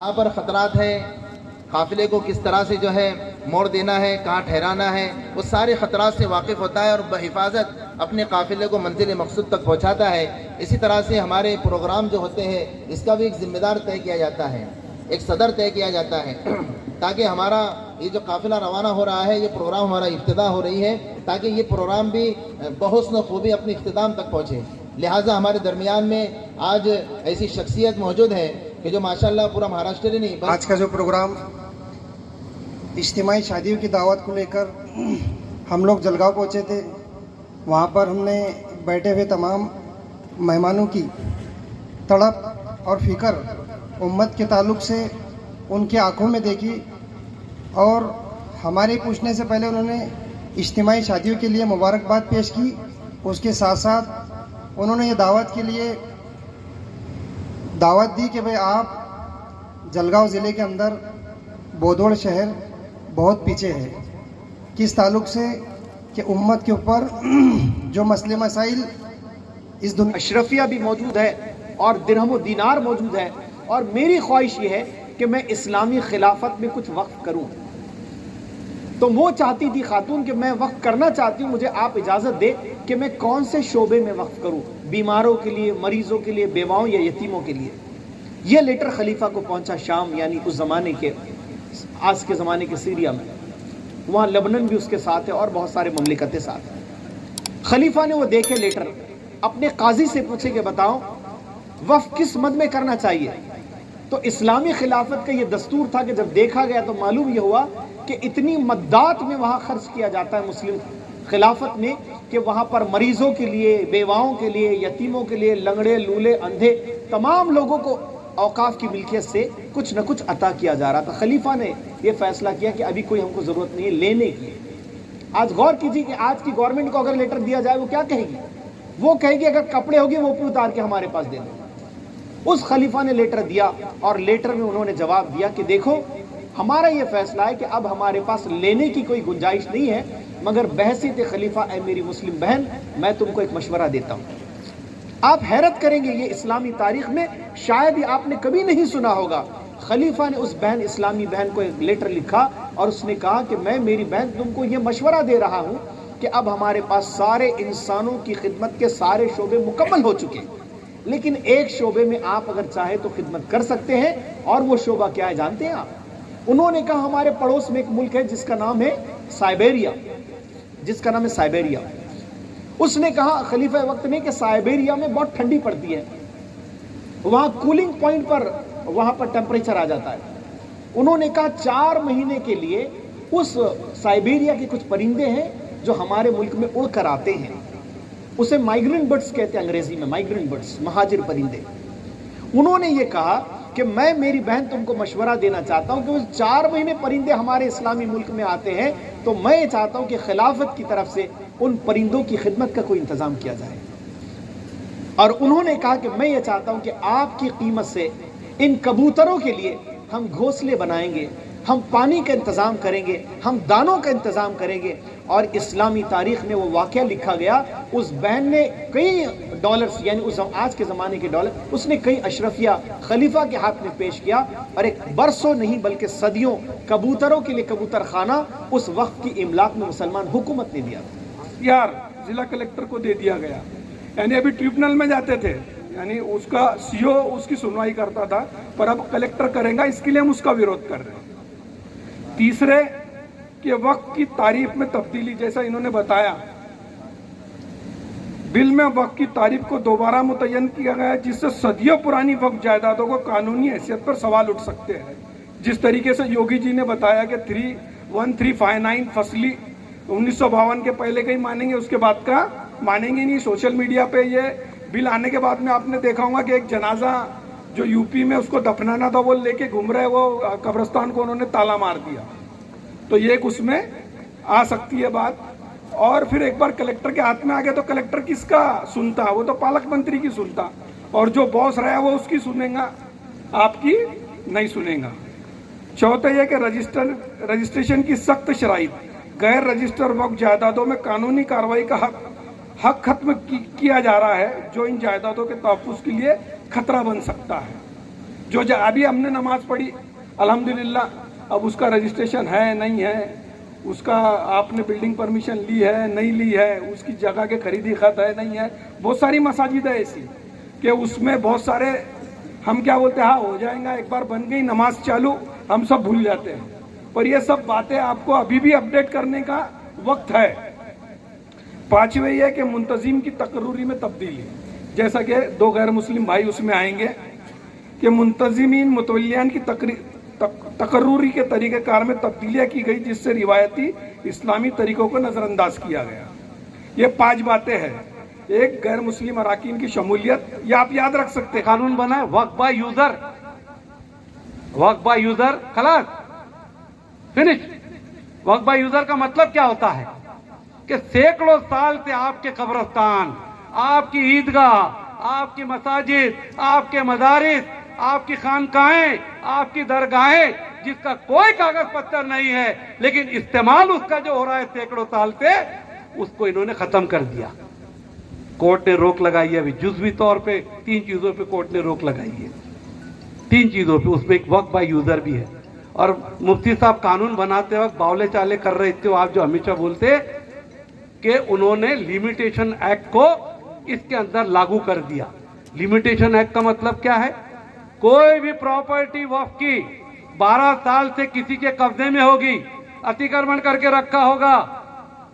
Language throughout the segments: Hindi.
यहाँ पर ख़तरात है, काफ़िले को किस तरह से जो है मोड़ देना है, कहाँ ठहराना है, वो सारे ख़तरात से वाकिफ़ होता है और बहिफाजत अपने काफ़िले को मंजिल मकसूद तक पहुँचाता है। इसी तरह से हमारे प्रोग्राम जो होते हैं इसका भी एक ज़िम्मेदार तय किया जाता है, एक सदर तय किया जाता है ताकि हमारा ये जो काफ़िला रवाना हो रहा है, ये प्रोग्राम हमारा इब्तिदा हो रही है, ताकि ये प्रोग्राम भी बहुस्न खूबी अपने इख्तिताम तक पहुँचे। लिहाजा हमारे दरमियान में आज ऐसी शख्सियत मौजूद है कि जो माशाल्लाह पूरा महाराष्ट्र ही नहीं, आज का जो प्रोग्राम इज्तिमाई शादियों की दावत को लेकर हम लोग जलगांव पहुँचे थे, वहाँ पर हमने बैठे हुए तमाम मेहमानों की तड़प और फिक्र उम्मत के ताल्लुक़ से उनके आंखों में देखी और हमारे पूछने से पहले उन्होंने इज्तिमाई शादियों के लिए मुबारकबाद पेश की। उसके साथ साथ उन्होंने ये दावत के लिए दावत दी कि भाई आप जलगांव ज़िले के अंदर बोदोड़ शहर बहुत पीछे है, किस ताल्लुक़ से कि उम्मत के ऊपर जो मसले मसाइल इस दुनिया अशरफिया भी मौजूद है और दिरहम दीनार मौजूद है, और मेरी ख्वाहिश ये है कि मैं इस्लामी खिलाफत में कुछ वक्फ करूं। तो वो चाहती थी खातून कि मैं वक्फ करना चाहती हूँ, मुझे आप इजाज़त दे कि मैं कौन से शोबे में वक्फ करूँ, बीमारों के लिए, मरीज़ों के लिए, बेवाओं या यतीमों के लिए। यह लेटर खलीफा को पहुँचा शाम, यानी उस ज़माने के, आज के ज़माने के सीरिया में। वहाँ लेबनान भी उसके साथ है और बहुत सारे ममलिकतें साथ हैं। खलीफा ने वो देखे लेटर, अपने काजी से पूछे कि बताओ वक्फ किस मद में करना चाहिए। तो इस्लामी खिलाफत का ये दस्तूर था कि जब देखा गया तो मालूम ये हुआ कि इतनी मद्दात में वहाँ खर्च किया जाता है मुस्लिम खिलाफत में कि वहाँ पर मरीज़ों के लिए, बेवाओं के लिए, यतीमों के लिए, लंगड़े लूले अंधे तमाम लोगों को औकाफ की मिल्कियत से कुछ न कुछ अता किया जा रहा था। खलीफा ने यह फैसला किया कि अभी कोई हमको ज़रूरत नहीं है लेने की। आज गौर कीजिए कि आज की गवर्नमेंट को अगर लेटर दिया जाए वो क्या कहेगी? वो कहेगी अगर कपड़े होंगे वो भी उतार के हमारे पास दे दो। उस खलीफा ने लेटर दिया और लेटर में उन्होंने जवाब दिया कि देखो हमारा ये फैसला है कि अब हमारे पास लेने की कोई गुंजाइश नहीं है, मगर बहसीत खलीफा ए मेरी मुस्लिम बहन, मैं तुमको एक मशवरा देता हूँ। आप हैरत करेंगे, ये इस्लामी तारीख में शायद ही आपने कभी नहीं सुना होगा। खलीफा ने उस बहन, इस्लामी बहन को एक लेटर लिखा और उसने कहा कि मैं, मेरी बहन, तुमको ये मशवरा दे रहा हूँ कि अब हमारे पास सारे इंसानों की खिदमत के सारे शोबे मुकम्मल हो चुके हैं, लेकिन एक शोबे में आप अगर चाहे तो खिदमत कर सकते हैं। और वो शोबा क्या है जानते हैं आप? उन्होंने कहा हमारे पड़ोस में एक मुल्क है जिसका नाम है साइबेरिया, जिसका नाम है साइबेरिया। उसने कहा खलीफा वक्त में कि साइबेरिया में बहुत ठंडी पड़ती है, वहाँ कूलिंग पॉइंट पर वहाँ पर टेम्परेचर आ जाता है। उन्होंने कहा 4 महीने के लिए उस साइबेरिया के कुछ परिंदे हैं जो हमारे मुल्क में उड़ कर आते हैं, उसे माइग्रेंट बर्ड्स कहते हैं अंग्रेजी में, माइग्रेंट बर्ड्स, महाजिर परिंदे। उन्होंने ये कहा कि मैं, मेरी बहन, तुमको मशवरा देना चाहता हूँ कि उस 4 महीने परिंदे हमारे इस्लामी मुल्क में आते हैं, तो मैं ये चाहता हूँ कि खिलाफत की तरफ से उन परिंदों की खिदमत का कोई इंतज़ाम किया जाए। और उन्होंने कहा कि मैं ये चाहता हूँ कि आपकी कीमत से इन कबूतरों के लिए हम घोंसले बनाएंगे, हम पानी का इंतज़ाम करेंगे, हम दानों का इंतज़ाम करेंगे। और इस्लामी तारीख़ में वो वाक़या लिखा गया, उस बहन ने कई डॉलर्स, यानी उस आज के ज़माने के डॉलर, उसने कई अशरफिया खलीफा के हाथ में पेश किया और एक बरसों नहीं बल्कि सदियों कबूतरों के लिए कबूतर खाना उस वक्त की इमलाक में मुसलमान हुकूमत ने दिया। यार जिला कलेक्टर को दे दिया गया, यानी अभी ट्रिब्यूनल में जाते थे, यानी उसका सीओ उसकी सुनवाई करता था, पर अब कलेक्टर करेगा, इसके लिए हम उसका विरोध कर रहे हैं। तीसरे कि वक्त की तारीफ में तब्दीली, जैसा इन्होंने बताया, बिल में वक्त की तारीफ को दोबारा मुतय्यन किया गया है, जिससे सदियों पुरानी वक्त जायदादों को कानूनी हैसियत पर सवाल उठ सकते हैं। जिस तरीके से योगी जी ने बताया कि 31359 फसली 1952 के पहले का ही मानेंगे, उसके बाद का मानेंगे नहीं। सोशल मीडिया पे ये बिल आने के बाद में आपने देखा होगा कि एक जनाजा जो यूपी में उसको दफनाना था वो लेके घूम रहे, वो कब्रिस्तान को उन्होंने ताला मार दिया। तो ये एक उसमें आ सकती है बात। और फिर एक बार कलेक्टर के हाथ में आ गया तो कलेक्टर किसका सुनता? वो तो पालक मंत्री की सुनता, और जो बॉस रहा है वो उसकी सुनेगा, आपकी नहीं सुनेगा। चौथा यह कि रजिस्ट्रेशन की सख्त शराइत, गैर रजिस्टर वक्त जायदादों में कानूनी कार्रवाई का हक खत्म किया जा रहा है, जो इन जायदादों के तहफ़्फ़ुज़ के लिए खतरा बन सकता है। अभी हमने नमाज पढ़ी अल्हम्दुलिल्लाह, अब उसका रजिस्ट्रेशन है नहीं है, उसका आपने बिल्डिंग परमिशन ली है नहीं ली है, उसकी जगह के खरीदी खत है नहीं है। बहुत सारी मसाजिद है ऐसी कि उसमें बहुत सारे हम क्या बोलते हैं, हाँ हो जाएगा, एक बार बन गई नमाज चालू, हम सब भूल जाते हैं। पर ये सब बातें आपको अभी भी अपडेट करने का वक्त है। पांचवें ये कि मुंतजिम की तकर्रुरी में तब्दीली, जैसा कि 2 गैर मुस्लिम भाई उसमें आएंगे कि मुंतजिमीन मुतवल्लियान की तकर्रुरी के तरीक़ेकार में तब्दीलियाँ की गई, जिससे रिवायती इस्लामी तरीक़ों को नज़रअंदाज किया गया। ये 5 बातें हैं। एक, गैर मुस्लिम अराकीन की शमूलियत, ये आप याद रख सकते हैं। कानून बना है वक्फ बाय यूजर, खलास, फिनिश। वक्फ बाय यूजर का मतलब क्या होता है कि सैकड़ों साल से आपके कब्रिस्तान, आपकी ईदगाह, आपकी मसाजिद, आपके मदारिस, आपकी खानकाहें, आपकी दरगाहें, जिसका कोई कागज पत्तर नहीं है, लेकिन इस्तेमाल उसका जो हो रहा है सैकड़ों साल से, उसको इन्होंने खत्म कर दिया। कोर्ट ने रोक लगाई है। अभी जुज़वी तौर पे 3 चीजों पे कोर्ट ने रोक लगाई है, 3 चीजों पे, उसमें एक वक्फ बाय यूजर भी है। और मुफ्ती साहब कानून बनाते वक्त बावले चाले कर रहे थे, आप जो हमेशा बोलते कि उन्होंने लिमिटेशन एक्ट को इसके अंदर लागू कर दिया। लिमिटेशन एक्ट का मतलब क्या है? कोई भी प्रॉपर्टी वक्फ की 12 साल से किसी के कब्जे में होगी, अतिक्रमण करके रखा होगा,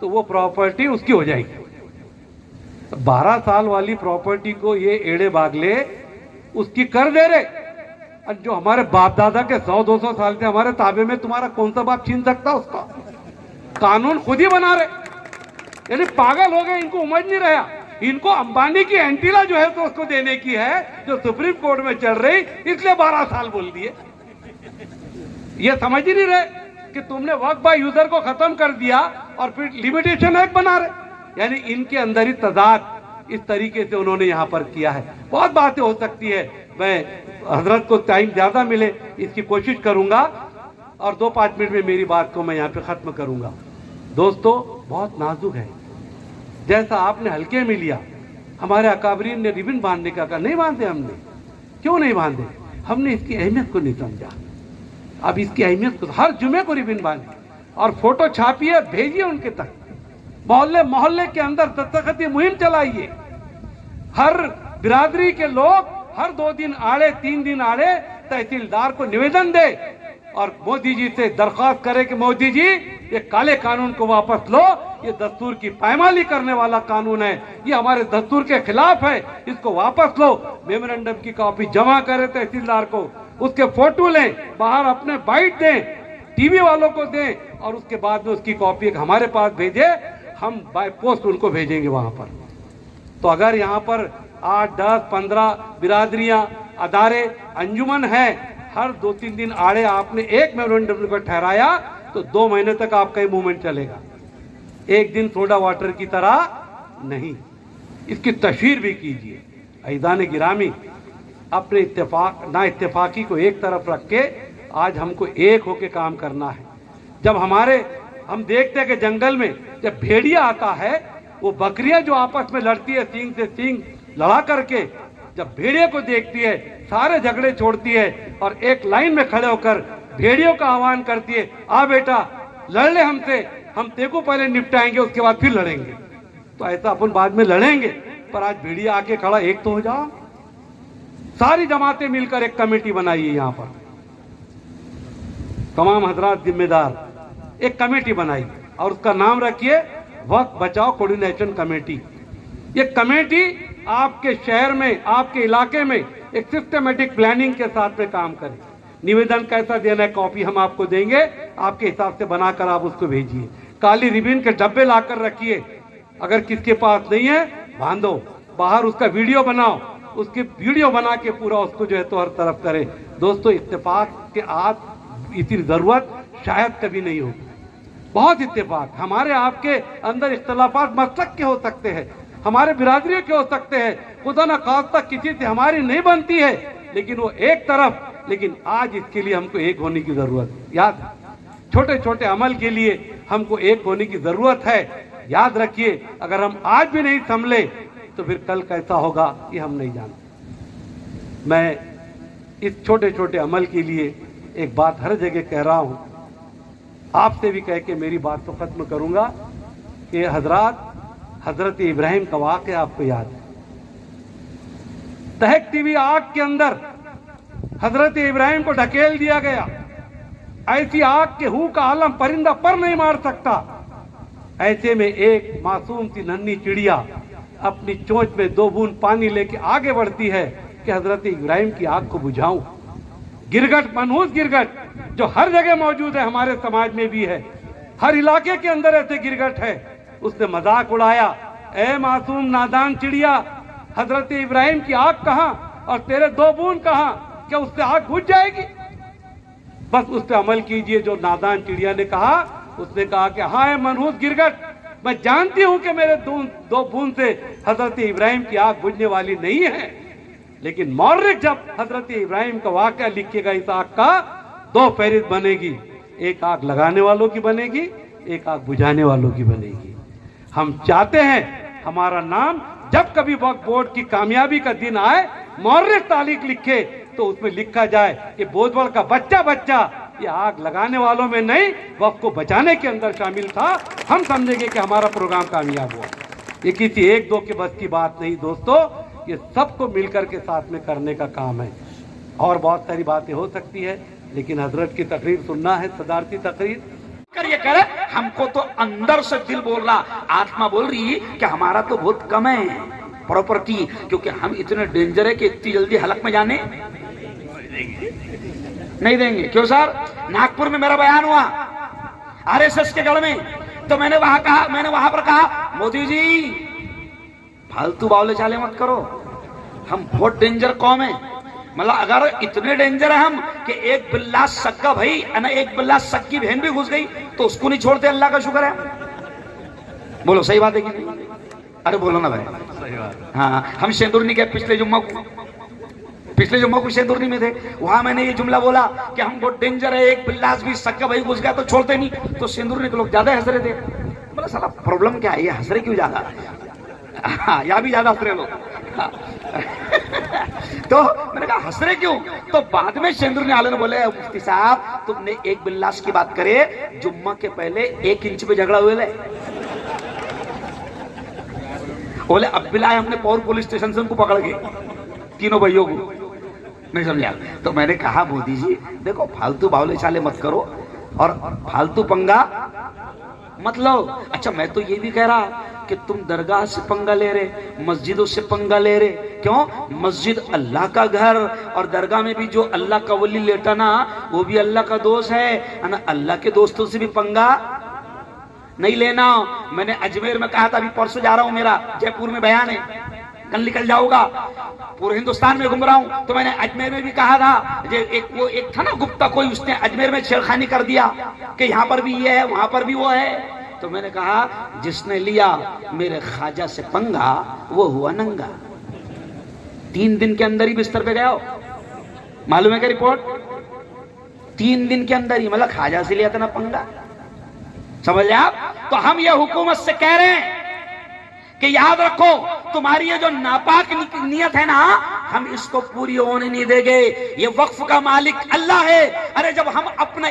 तो वो प्रॉपर्टी उसकी हो जाएगी। 12 साल वाली प्रॉपर्टी को ये एड़े बागले उसकी कर दे रहे, और जो हमारे बाप दादा के 100-200 साल से हमारे ताबे में, तुम्हारा कौन सा बाप छीन सकता उसका? कानून खुद ही बना रहे, यानी पागल हो गए, इनको समझ नहीं रहा। इनको अंबानी की एंटीला जो है तो उसको देने की है, जो सुप्रीम कोर्ट में चल रही, इसलिए 12 साल बोल दिए। ये समझ ही नहीं रहे कि तुमने वक्फ बाय यूजर को खत्म कर दिया और फिर लिमिटेशन एक्ट बना रहे, यानी इनके अंदर ही तजाद इस तरीके से उन्होंने यहां पर किया है। बहुत बातें हो सकती है, मैं हजरत को टाइम ज्यादा मिले इसकी कोशिश करूंगा, और 2-5 मिनट में मेरी बात को मैं यहाँ पे खत्म करूंगा। दोस्तों, बहुत नाजुक है, जैसा आपने हल्के में लिया। हमारे अकाबरीन ने रिबन बांधने का कहा, नहीं बांधे हमने। क्यों नहीं बांधे? हमने इसकी अहमियत को नहीं समझा। अब इसकी अहमियत को, हर जुमे को रिबन बांधे और फोटो छापिए, भेजिए उनके तक, मोहल्ले मोहल्ले के अंदर दस्तखती मुहिम चलाइए। हर बिरादरी के लोग हर 2 दिन आड़े 3 दिन आड़े तहसीलदार को निवेदन दे और मोदी जी से दरख्वास्त करे कि मोदी जी, ये काले कानून को वापस लो, ये दस्तूर की पायमाली करने वाला कानून है, ये हमारे दस्तूर के खिलाफ है, इसको वापस लो। मेमोरेंडम की कॉपी जमा करे तहसीलदार को, उसके फोटो लें, बाहर अपने बाइट दें, टीवी वालों को दें, और उसके बाद में उसकी कॉपी एक हमारे पास भेजे, हम बाय पोस्ट उनको भेजेंगे वहां पर। तो अगर यहाँ पर 8, 10, 15 बिरादरियां, अदारे, अंजुमन है, हर 2-3 दिन आड़े आपने एक मेमोरेंडम को ठहराया, तो 2 महीने तक आपका ये मूवमेंट चलेगा। एक दिन सोडा वाटर की तरह नहीं। इसकी तशहीर भी कीजिए। ऐज़ान गिरामी, अपने इत्तेफाक ना इत्तेफाकी को एक तरफ रख के आज हमको एक होके काम करना है। जब हम देखते हैं कि जंगल में जब भेड़िया आता है, वो बकरियां जो आपस में लड़ती है सींग से सींग लड़ा करके, जब भेड़िए को देखती है सारे झगड़े छोड़ती है और एक लाइन में खड़े होकर भेड़ियों का आह्वान करती है, आ बेटा लड़ ले हमसे, हम तेरे को पहले निपटाएंगे, उसके बाद फिर लड़ेंगे। तो ऐसा अपन बाद में लड़ेंगे, पर आज भेड़िया आके खड़ा, एक तो हो जाओ। सारी जमातें मिलकर एक कमेटी बनाइए, यहाँ पर तमाम हजरात जिम्मेदार एक कमेटी बनाई और उसका नाम रखिए वक्फ बचाओ कोऑर्डिनेशन कमेटी। ये कमेटी आपके शहर में, आपके इलाके में एक सिस्टमेटिक प्लानिंग के साथ में काम करे। निवेदन कैसा देना है, कॉपी हम आपको देंगे, आपके हिसाब से बनाकर आप उसको भेजिए। काली रिबन के डब्बे लाकर रखिए, अगर किसके पास नहीं है बांधो, बाहर उसका वीडियो बनाओ, उसकी वीडियो बना के पूरा उसको जो है तो हर तरफ करे। दोस्तों, इत्तेफाक के आज इतनी जरूरत शायद कभी नहीं होगी। बहुत इत्तेफाक, हमारे आपके अंदर इख्तलाफात मसलक के हो सकते हैं, हमारे बिरादरियों के हो सकते हैं, खुदा न खास्ता किसी से हमारी नहीं बनती है, लेकिन वो एक तरफ। लेकिन आज इसके लिए हमको एक होने की जरूरत है। याद, छोटे छोटे अमल के लिए हमको एक होने की जरूरत है। याद रखिए, अगर हम आज भी नहीं संभले तो फिर कल कैसा होगा ये हम नहीं जानते। मैं इस छोटे छोटे अमल के लिए एक बात हर जगह कह रहा हूं, आपसे भी कह के मेरी बात को खत्म करूंगा कि हजरत इब्राहिम का वाक़या आपको याद है। दहकती हुई आग के अंदर हजरत इब्राहिम को ढकेल दिया गया। ऐसी आग के हू का आलम परिंदा पर नहीं मार सकता। ऐसे में एक मासूम सी नन्ही चिड़िया अपनी चोंच में 2 बूंद पानी लेके आगे बढ़ती है कि हजरत इब्राहिम की आग को बुझाऊं। गिरगट, मनहूस गिरगट जो हर जगह मौजूद है, हमारे समाज में भी है, हर इलाके के अंदर ऐसे गिरगट है। उसने मजाक उड़ाया, ए मासूम नादान चिड़िया, हजरत इब्राहिम की आग कहां और तेरे 2 बूंद कहां, क्या उससे आग बुझ जाएगी? बस उस पर अमल कीजिए जो नादान चिड़िया ने कहा। उसने कहा कि हाँ है मनहूस गिरगट, मैं जानती हूं कि मेरे 2 बूंद से हजरत इब्राहिम की आग बुझने वाली नहीं है, लेकिन मौर्रिख जब हजरत इब्राहिम का वाक़या लिखेगा इस आग का 2 फहरिस्त बनेगी, एक आग लगाने वालों की बनेगी, एक आग बुझाने वालों की बनेगी। हम चाहते हैं हमारा नाम जब कभी वक्फ बोर्ड की कामयाबी का दिन आए, मौर्रिख तारीख लिखे तो उसमें लिखा जाए कि भोजबल का बच्चा ये आग लगाने वालों में नहीं, वक्फ को बचाने के अंदर शामिल था। हम समझेंगे कि हमारा प्रोग्राम कामयाब हुआ। ये किसी 1-2 के बस की बात नहीं दोस्तों, ये सबको मिलकर के साथ में करने का काम है। और बहुत सारी बातें हो सकती है, लेकिन हजरत की तकरीर सुनना है, सदारती तकरीर कर ये कह रहे, हमको तो अंदर से दिल बोल रहा, आत्मा बोल रही कि हमारा तो बहुत कम है प्रॉपर्टी, क्योंकि हम इतने डेंजर है कि इतनी जल्दी हलक में जाने नहीं देंगे। क्यों सर? नागपुर में मेरा बयान हुआ आरएसएस के गढ़ में, तो मैंने वहां पर कहा मोदी जी फालतू बावले चाले मत करो, हम बहुत डेंजर कौम है। मतलब अगर इतने डेंजर है हम कि एक बिल्ला सक्का भाई है ना, एक बिल्ला सक्की बहन भी घुस गई तो उसको नहीं छोड़ते, अल्लाह का शुक्र है। बोलो सही बात है कि नहीं? अरे बोलो ना भाई, सही बात। हाँ, हम शेंदुरनी के पिछले जुम्मा को शेंदुरनी में थे, वहां मैंने ये जुमला बोला कि हम बहुत डेंजर है, एक बिल्लास भी सक्का भाई घुस गया तो छोड़ते नहीं, तो शेंदुरनी के लोग ज्यादा हंस रहे थे। बोला साला प्रॉब्लम क्या है, ये हंस रहे क्यों ज्यादा? हाँ, यहाँ भी ज्यादा हंस रहे लोग। तो मैंने कहा हंस रहे क्यों? तो बाद में शेंदुरनी आलम ने बोले मुफ्ती साहब तुमने एक बिल्लास की बात करे, जुम्मा के पहले 1 इंच पे झगड़ा हुए। बोले अब बिलाए हमने पौर पुलिस स्टेशन से उनको पकड़ के, तीनों भाइयों को। नहीं समझा? तो मैंने कहा मोदी जी देखो फालतू बावले चाले मत करो और फालतू पंगा मत लो। अच्छा मैं तो ये भी कह रहा कि तुम दरगाह से पंगा ले रहे, मस्जिदों से पंगा ले रहे, क्यों? मस्जिद अल्लाह का घर और दरगाह में भी जो अल्लाह का वली लेटा ना वो भी अल्लाह का दोस्त है ना। अल्लाह के दोस्तों से भी पंगा नहीं लेना। मैंने अजमेर में कहा था, अभी परसों जा रहा हूं, मेरा जयपुर में बयान है, कल निकल जाऊंगा, पूरे हिंदुस्तान में घूम रहा हूं। तो मैंने अजमेर में भी कहा था, एक था ना गुप्ता कोई, उसने अजमेर में छेड़खानी कर दिया कि यहाँ पर भी ये है वहां पर भी वो है। तो मैंने कहा जिसने लिया मेरे ख्वाजा से पंगा वो हुआ नंगा। 3 दिन के अंदर ही बिस्तर पे गया हो, मालूम है क्या रिपोर्ट? 3 दिन के अंदर ही, मतलब ख्वाजा से लिया था ना पंगा, समझ आप? तो हम ये हुकूमत से कह रहे हैं कि याद रखो तुम्हारी ये जो नापाक नियत है ना, हम इसको पूरी होने नहीं देंगे। ये वक्फ का मालिक अल्लाह है। अरे जब हम अपना